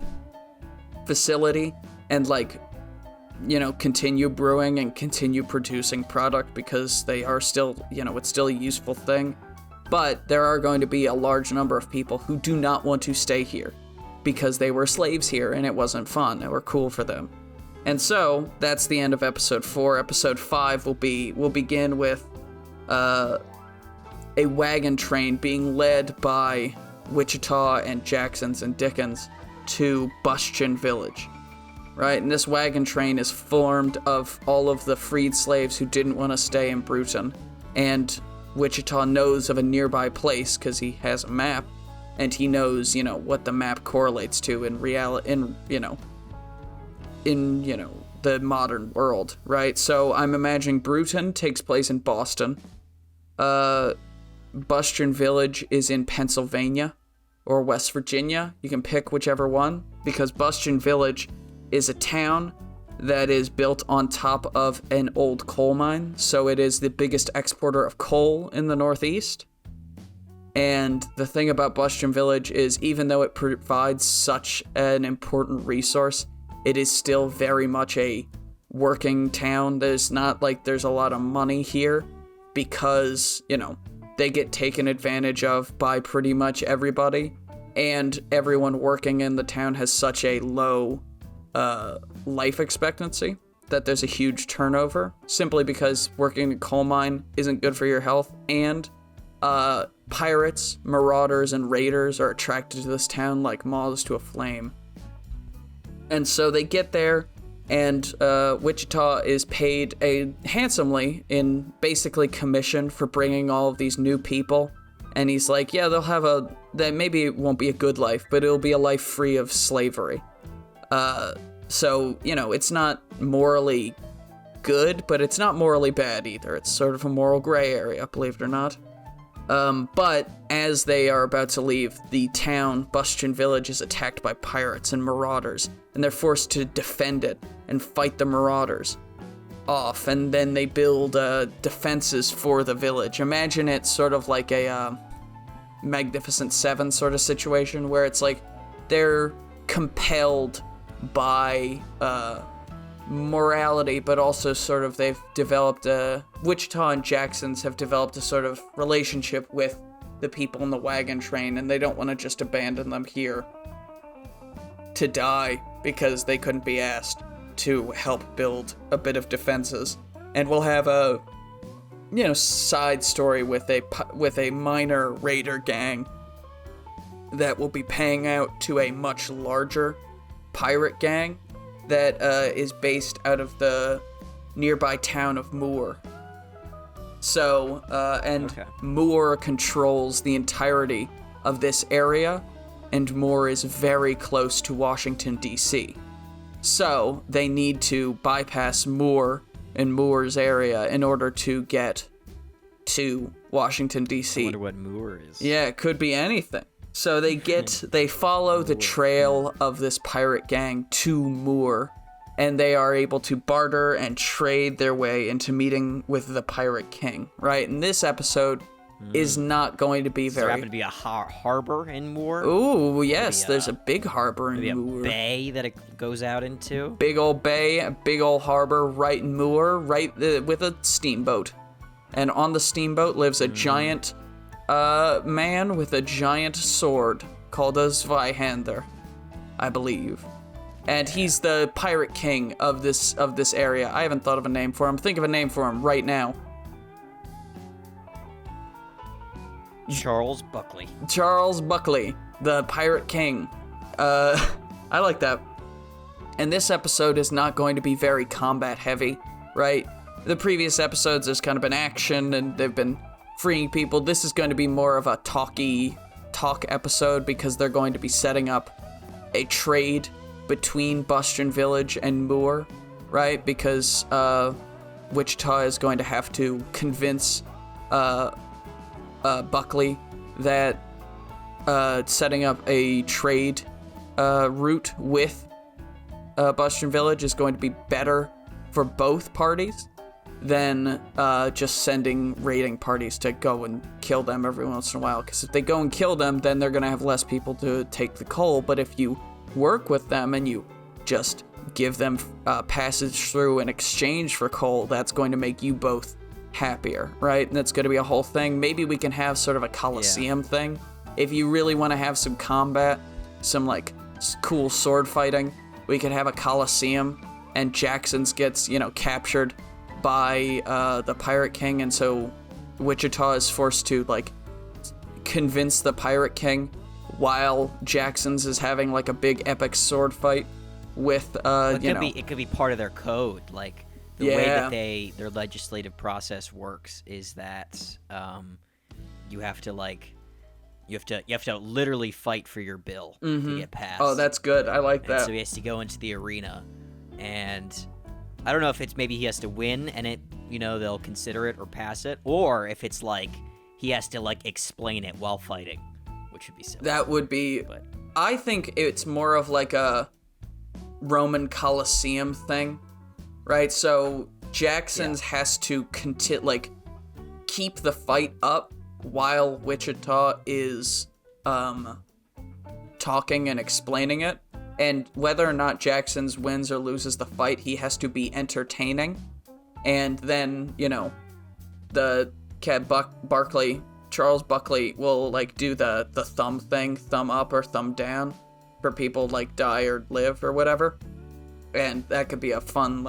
facility and, continue brewing and continue producing product, because they are still, it's still a useful thing. But there are going to be a large number of people who do not want to stay here because they were slaves here and it wasn't fun or cool for them. And so that's the end of episode 4. Episode 5 will begin with a wagon train being led by Wichita and Jacksons and Dickens to Bustian Village. Right, and this wagon train is formed of all of the freed slaves who didn't want to stay in Bruton, and Wichita knows of a nearby place because he has a map, and he knows, what the map correlates to in the modern world, right? So I'm imagining Bruton takes place in Boston, Bustian Village is in Pennsylvania or West Virginia. You can pick whichever one, because Bustian Village is a town that is built on top of an old coal mine, so it is the biggest exporter of coal in the Northeast. And the thing about Bustian Village is, even though it provides such an important resource, it is still very much a working town. There's not there's a lot of money here because, they get taken advantage of by pretty much everybody, and everyone working in the town has such a low life expectancy that there's a huge turnover, simply because working in a coal mine isn't good for your health, and pirates, marauders, and raiders are attracted to this town like moths to a flame. And so they get there, and Wichita is paid handsomely in basically commission for bringing all of these new people. And he's like, yeah, that maybe it won't be a good life, but it'll be a life free of slavery. So, it's not morally good, but it's not morally bad either. It's sort of a moral gray area, believe it or not. But as they are about to leave, the town, Bustian Village, is attacked by pirates and marauders, and they're forced to defend it and fight the marauders off, and then they build defenses for the village. Imagine it sort of like a Magnificent Seven sort of situation, where it's like they're compelled by morality, but also sort of they've developed Wichita and Jacksons have developed a sort of relationship with the people in the wagon train, and they don't want to just abandon them here to die because they couldn't be asked to help build a bit of defenses. And we'll have a side story with a minor raider gang that will be paying out to a much larger pirate gang that is based out of the nearby town of Moore. So, Moore controls the entirety of this area, and Moore is very close to Washington, D.C. So, they need to bypass Moore and Moore's area in order to get to Washington, D.C. I wonder what Moore is. Yeah, it could be anything. So they follow the trail of this pirate gang to Moore, and they are able to barter and trade their way into meeting with the Pirate King, right? In this episode, is not going to be Does there very... happen to be a harbor in Moor? Ooh, yes, there's a big harbor in Maybe Moor. a bay that it goes out into? Big old bay, a big old harbor right in Moor, right with a steamboat. And on the steamboat lives a giant man with a giant sword called a Zweihander, I believe. And he's the pirate king of this area. I haven't thought of a name for him. Think of a name for him right now. Charles Buckley. Charles Buckley, the pirate king. I like that. And this episode is not going to be very combat heavy, right? The previous episodes, there's kind of been action and they've been freeing people. This is going to be more of a talk episode because they're going to be setting up a trade between Bustion Village and Moor, right? Because Wichita is going to have to convince Buckley that setting up a trade route with Bustion Village is going to be better for both parties than just sending raiding parties to go and kill them every once in a while. Because if they go and kill them, then they're going to have less people to take the coal. But if you work with them and you just give them passage through in exchange for coal, that's going to make you both happier, right? And that's going to be a whole thing. Maybe we can have sort of a Coliseum thing. If you really want to have some combat, some like cool sword fighting, we could have a Coliseum and Jackson's gets, captured by the Pirate King, and so Wichita is forced to like convince the Pirate King while Jackson's is having like a big epic sword fight with it could be part of their code, like the way that their legislative process works is that you have to literally fight for your bill to get passed. Oh, that's good. I like that. So he has to go into the arena, and I don't know if it's maybe he has to win and they'll consider it or pass it, or if it's like he has to like explain it while fighting, which would be silly. That would be. But I think it's more of like a Roman Colosseum thing, right? So Jackson's has to keep the fight up while Wichita is talking and explaining it. And whether or not Jackson's wins or loses the fight, he has to be entertaining. And then, the cat Charles Buckley will do the thumb thing, thumb up or thumb down for people die or live or whatever. And that could be a fun,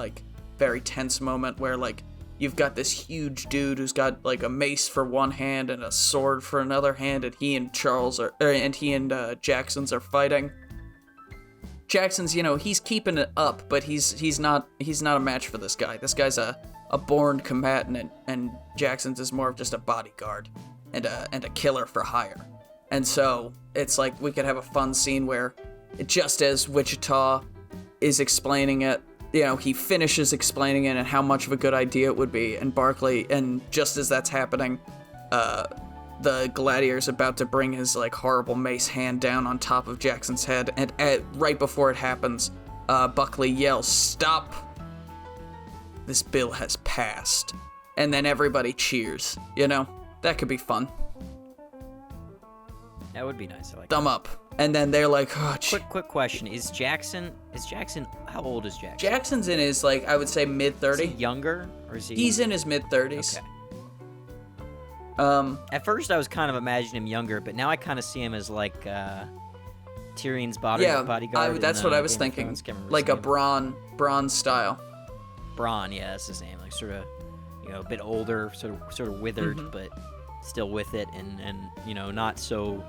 very tense moment where you've got this huge dude who's got a mace for one hand and a sword for another hand, and he and Jackson's are fighting. Jackson's, he's keeping it up, but he's not a match for this guy. This guy's a born combatant, and Jackson's is more of just a bodyguard and a killer for hire. And so it's we could have a fun scene where just as Wichita is explaining it, he finishes explaining it and how much of a good idea it would be, and Barkley, and just as that's happening, the gladiator's about to bring his horrible mace hand down on top of Jackson's head, and right before it happens, Buckley yells, "Stop! This bill has passed." And then everybody cheers, That could be fun. That would be nice. I like Thumb up. And then they're like, oh, Quick question. Is Jackson, how old is Jackson? Jackson's in his, I would say mid-30s. Is he younger? Or is he... He's in his mid-30s. Okay. At first I was kind of imagining him younger, but now I kind of see him as Tyrion's bodyguard. That's what I was thinking. A Bronn style. Bronn, yeah, that's his name. Sort of, a bit older, sort of withered, but still with it, and not so,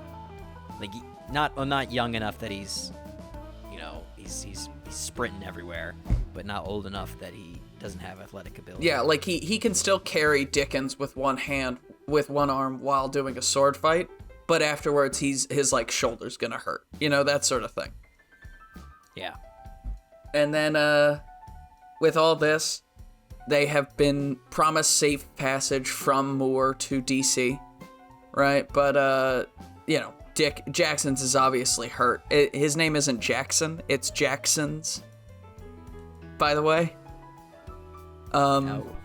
not young enough that he's, he's sprinting everywhere, but not old enough that he doesn't have athletic ability. Yeah, he can still carry Dickens with one hand, with one arm while doing a sword fight, but afterwards his shoulder's gonna hurt, that sort of thing. Yeah. And then with all this, they have been promised safe passage from Moor to DC, right? But Jackson's is obviously hurt. His name isn't Jackson, it's Jackson's, by the way. No.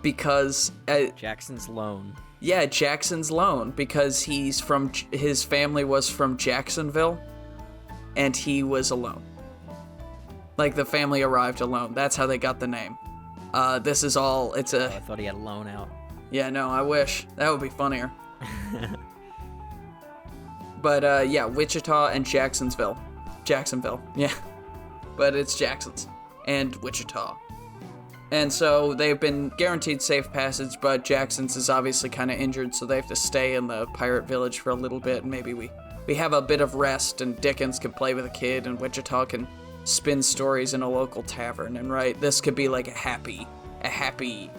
Because Jackson's Lone. Yeah, Jackson's lone, because his family was from Jacksonville, and he was alone. Like, the family arrived alone. That's how they got the name. This is all, I thought he had a loan out. Yeah, no, I wish. That would be funnier. But, yeah, Wichita and Jacksonville, yeah. But it's Jackson's and Wichita. And so they've been guaranteed safe passage, but Jackson's is obviously kind of injured, so they have to stay in the pirate village for a little bit, and maybe we have a bit of rest, and Dickens can play with a kid, and Wichita can spin stories in a local tavern, and right, this could be like a happy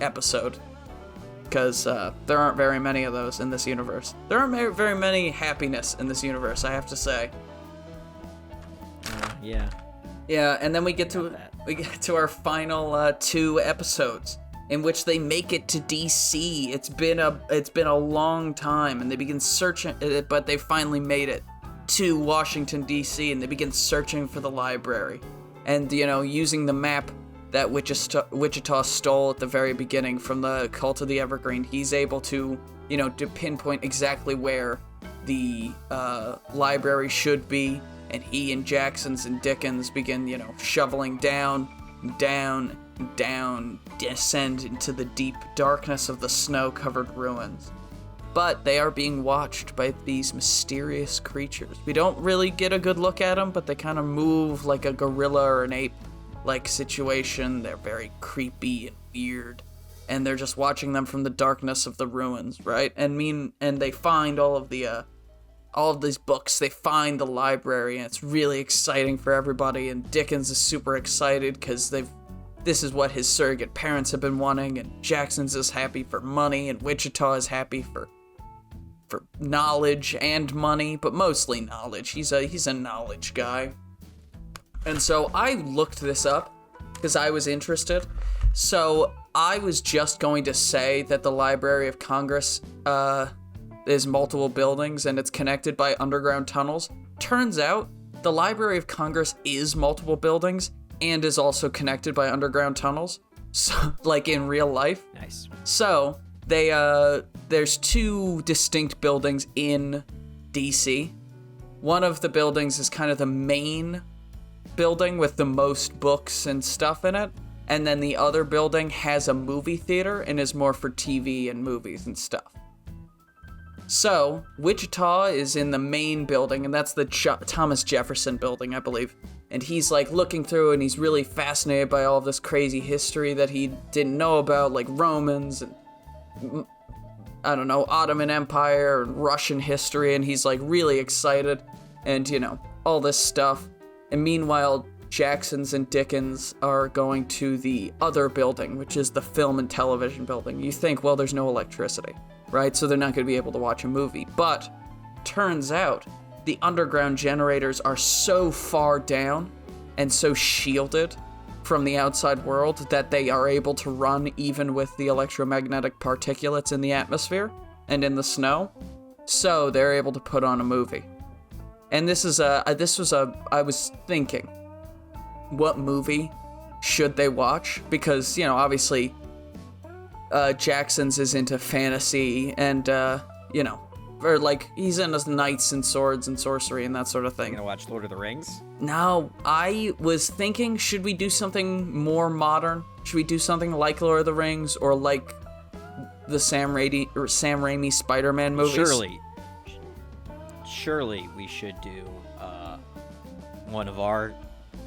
episode, because there aren't very many of those in this universe. There aren't very many happiness in this universe, I have to say. Yeah. Yeah, and then we get to our final 2 episodes, in which they make it to DC. It's been a long time, and they begin searching, but they finally made it to Washington DC, and they begin searching for the library, and using the map that Wichita stole at the very beginning from the Cult of the Evergreen, he's able to to pinpoint exactly where the library should be. And he and Jackson's and Dickens begin, shoveling down, descend into the deep darkness of the snow-covered ruins. But they are being watched by these mysterious creatures. We don't really get a good look at them, but they kind of move like a gorilla or an ape-like situation. They're very creepy and weird. And they're just watching them from the darkness of the ruins, right? And they find all of these books. They find the library, and it's really exciting for everybody, and Dickens is super excited because this is what his surrogate parents have been wanting, and Jackson's is happy for money, and Wichita is happy for knowledge and money, but mostly knowledge. He's a knowledge guy. And so I looked this up because I was interested. So I was just going to say that the Library of Congress is multiple buildings, and it's connected by underground tunnels. Turns out, the Library of Congress is multiple buildings, and is also connected by underground tunnels. So, like in real life. Nice. So, there's 2 distinct buildings in DC. One of the buildings is kind of the main building with the most books and stuff in it. And then the other building has a movie theater and is more for TV and movies and stuff. So, Wichita is in the main building, and that's the Thomas Jefferson building, I believe. And he's, like, looking through, and he's really fascinated by all of this crazy history that he didn't know about, like Romans and, Ottoman Empire and Russian history, and he's, like, really excited, and, all this stuff. And meanwhile, Jackson's and Dickens are going to the other building, which is the film and television building. You think, well, there's no electricity, right? So they're not going to be able to watch a movie. But turns out the underground generators are so far down and so shielded from the outside world that they are able to run even with the electromagnetic particulates in the atmosphere and in the snow. So they're able to put on a movie. And I was thinking, what movie should they watch? Because, obviously, Jackson's is into fantasy and, or like, he's into knights and swords and sorcery and that sort of thing. You gonna watch Lord of the Rings? No, I was thinking, should we do something more modern? Should we do something like Lord of the Rings or like the Sam Raimi Spider-Man movies? Surely we should do one of our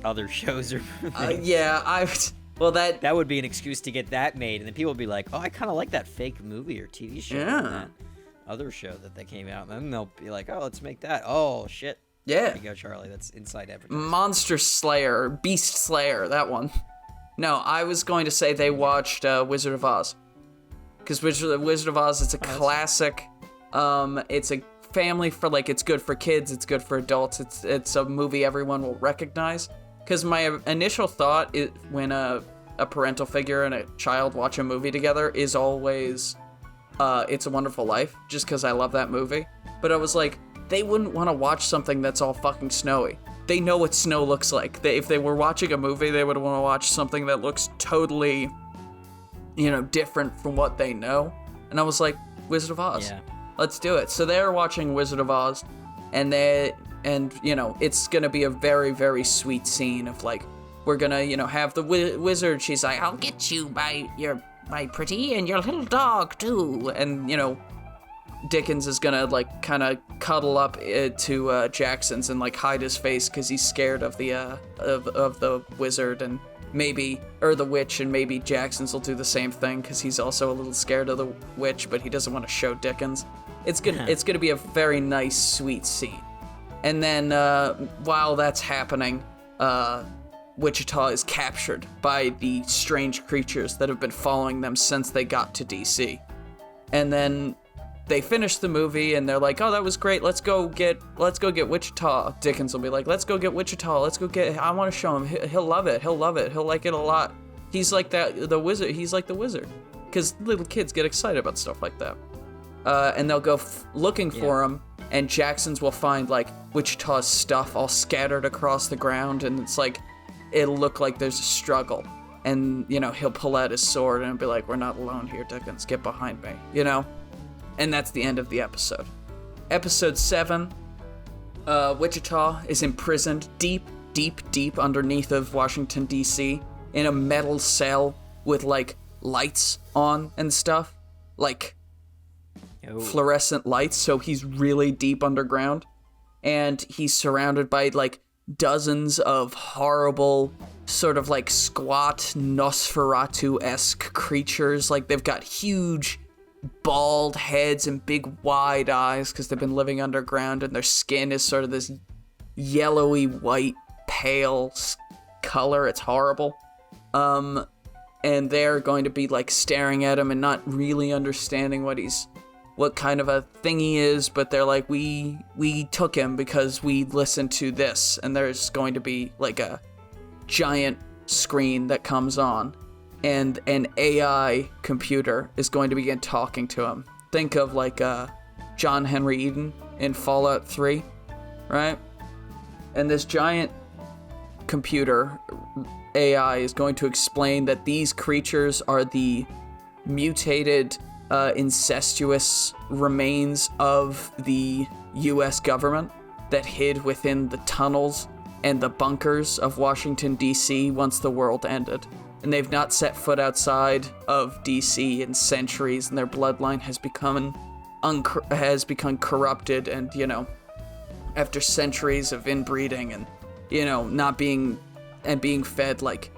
other shows or movies. That would be an excuse to get that made, and then people would be like, oh, I kind of like that fake movie or TV show and that other show that they came out, and then they'll be like, oh, let's make that. Oh, shit. Yeah. There you go, Charlie. That's inside advertising. Monster Slayer, Beast Slayer, that one. No, I was going to say they watched Wizard of Oz. Because Wizard of Oz, it's a classic. It's a family for, like, it's good for kids, it's good for adults, it's a movie everyone will recognize. Because my initial thought is when a parental figure and a child watch a movie together is always It's a Wonderful Life, just because I love that movie. But I was like, they wouldn't want to watch something that's all fucking snowy. They know what snow looks like. If they were watching a movie, they would want to watch something that looks totally, different from what they know. And I was like, Wizard of Oz. Yeah. Let's do it. So they're watching Wizard of Oz, and it's gonna be a very, very sweet scene of like, we're gonna, have the wizard. She's like, I'll get you, my pretty, and your little dog too. And Dickens is gonna like kind of cuddle up to Jackson's and like hide his face because he's scared of the of the wizard and the witch, and maybe Jackson's will do the same thing because he's also a little scared of the witch, but he doesn't want to show Dickens. It's gonna be a very nice, sweet scene. And then while that's happening, Wichita is captured by the strange creatures that have been following them since they got to DC. And then they finish the movie and they're like, oh, that was great. Let's go get Wichita. Dickens will be like, let's go get Wichita. I want to show him. He'll love it. He'll like it a lot. He's like the wizard. He's like the wizard. Because little kids get excited about stuff like that. And they'll go looking for him, and Jackson's will find like Wichita's stuff all scattered across the ground, and it's like, it'll look like there's a struggle. And, he'll pull out his sword and be like, we're not alone here, Dickens. Get behind me, And that's the end of the episode. Episode 7, Wichita is imprisoned deep, deep, deep underneath of Washington, D.C. in a metal cell with, like, lights on and stuff. Like, fluorescent lights, so he's really deep underground. And he's surrounded by, like, dozens of horrible, sort of, like, squat, Nosferatu-esque creatures. Like, they've got huge bald heads and big wide eyes because they've been living underground, and their skin is sort of this yellowy white pale color. It's horrible. And they're going to be like staring at him and not really understanding what kind of a thing he is, but they're like, we took him because we listened to this. And there's going to be like a giant screen that comes on, and an AI computer is going to begin talking to him. Think of like John Henry Eden in Fallout 3, right? And this giant computer AI is going to explain that these creatures are the mutated, incestuous remains of the U.S. government that hid within the tunnels and the bunkers of Washington, D.C. once the world ended. And they've not set foot outside of D.C. in centuries, and their bloodline has become corrupted, and, after centuries of inbreeding and, being fed, like,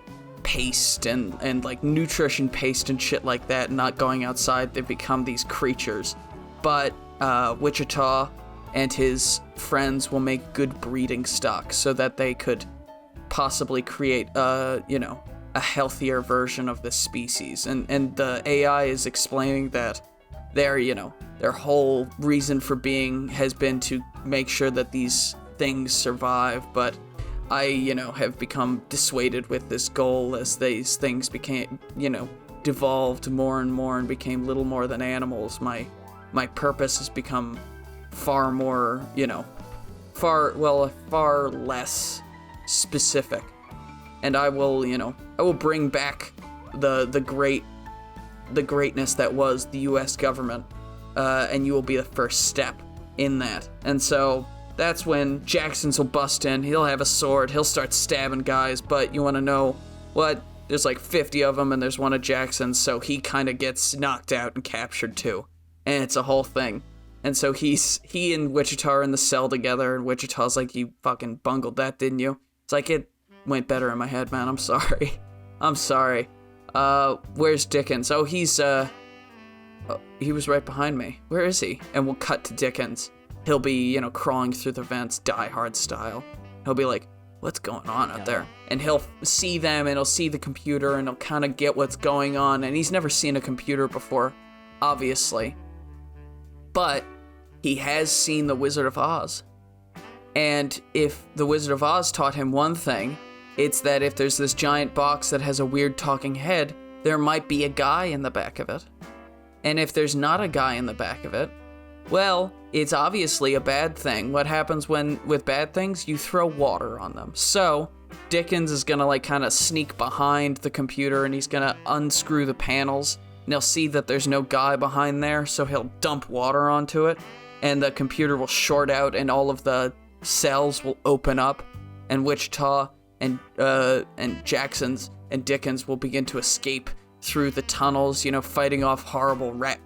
paste and like, nutrition paste and shit like that, and not going outside, they've become these creatures. But Wichita and his friends will make good breeding stock so that they could possibly create, a healthier version of this species. And the AI is explaining that their whole reason for being has been to make sure that these things survive, but I, have become dissuaded with this goal as these things became, devolved more and more and became little more than animals. My purpose has become far more, far less specific. And I will bring back the greatness that was the U.S. government, and you will be the first step in that. And so that's when Jackson's will bust in. He'll have a sword. He'll start stabbing guys. But you want to know what? There's like 50 of them, and there's one of Jackson's, so he kind of gets knocked out and captured too. And it's a whole thing. And so he and Wichita are in the cell together, and Wichita's like, you fucking bungled that, didn't you? It's like, it went better in my head, man. I'm sorry. Where's Dickens? Oh, he was right behind me. Where is he? And we'll cut to Dickens. He'll be, crawling through the vents, Die Hard style. He'll be like, what's going on out there? And he'll see them, and he'll see the computer, and he'll kind of get what's going on. And he's never seen a computer before, obviously. But he has seen The Wizard of Oz. And if The Wizard of Oz taught him one thing, it's that if there's this giant box that has a weird talking head, there might be a guy in the back of it. And if there's not a guy in the back of it, well, it's obviously a bad thing. What happens with bad things? You throw water on them. So Dickens is gonna like kind of sneak behind the computer, and he's gonna unscrew the panels and he'll see that there's no guy behind there, so he'll dump water onto it, and the computer will short out, and all of the cells will open up, and Wichita and Jackson's and Dickens will begin to escape through the tunnels, fighting off horrible rat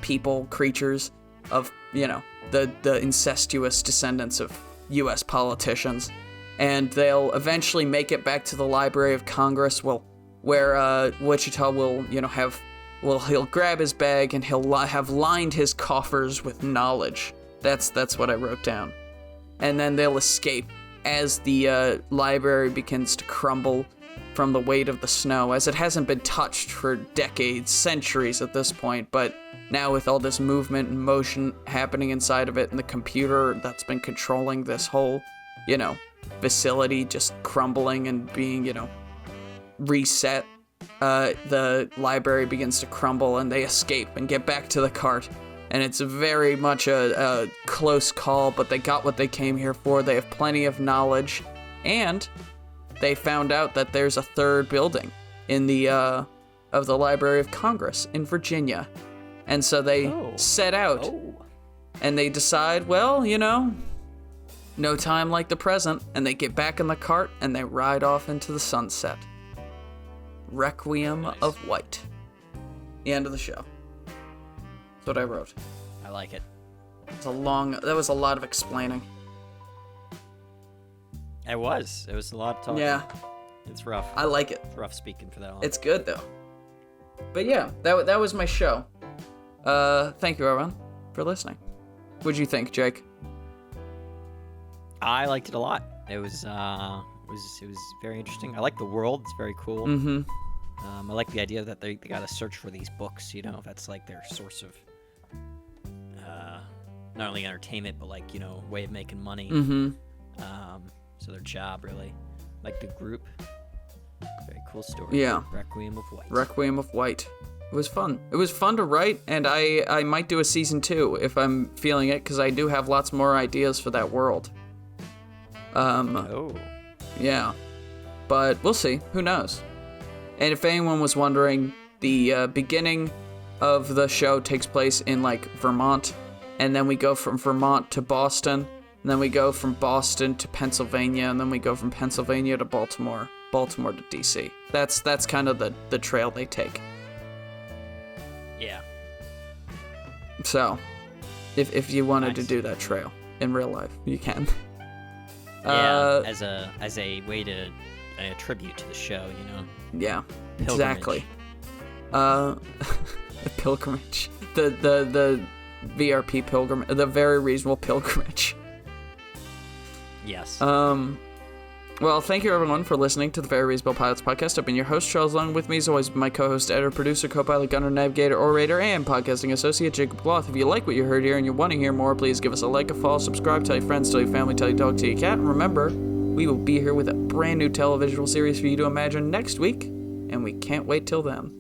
people creatures of, the incestuous descendants of U.S. politicians. And they'll eventually make it back to the Library of Congress, where Wichita will, he'll grab his bag and he'll have lined his coffers with knowledge. That's what I wrote down. And then they'll escape as the library begins to crumble from the weight of the snow, as it hasn't been touched for decades, centuries at this point, but now with all this movement and motion happening inside of it, and the computer that's been controlling this whole, facility just crumbling and being, reset, the library begins to crumble, and they escape and get back to the cart. And it's very much a close call, but they got what they came here for. They have plenty of knowledge, and they found out that there's a third building in the of the Library of Congress in Virginia. And so they set out, and they decide, well, no time like the present, and they get back in the cart, and they ride off into the sunset. Requiem of White. The end of the show. That's what I wrote. I like it. That was a lot of explaining. It was a lot of talking. Yeah. It's rough. I like it. It's rough speaking for that long. It's good, though. But yeah, that was my show. Thank you, everyone, for listening. What'd you think, Jake? I liked it a lot. It was very interesting. I like the world. It's very cool. Mm-hmm. I like the idea that they got to search for these books. That's like their source of not only entertainment but way of making money. Mm-hmm. So their job really, like the group. Very cool story. Yeah. Requiem of White. Requiem of White. It was fun. It was fun to write, and I might do a season 2 if I'm feeling it, because I do have lots more ideas for that world. Yeah. But we'll see. Who knows? And if anyone was wondering, the beginning of the show takes place in, Vermont, and then we go from Vermont to Boston, and then we go from Boston to Pennsylvania, and then we go from Pennsylvania to Baltimore to D.C. That's kind of the trail they take. Yeah. So, if you wanted to do that trail in real life, you can. Yeah, as a way to a tribute to the show, Yeah, Pilgrimage. exactly. The pilgrimage, the VRP pilgrimage, the Very Reasonable Pilgrimage. Yes. Well, thank you everyone for listening to the Very Reasonable Pilots podcast. I've been your host, Charles Long. With me, as always, my co-host, editor, producer, co-pilot, gunner, navigator, orator, and podcasting associate, Jacob Gloth. If you like what you heard here and you want to hear more, please give us a like, a follow, subscribe, tell your friends, tell your family, tell your dog, tell your cat. And remember, we will be here with a brand new televisual series for you to imagine next week, and we can't wait till then.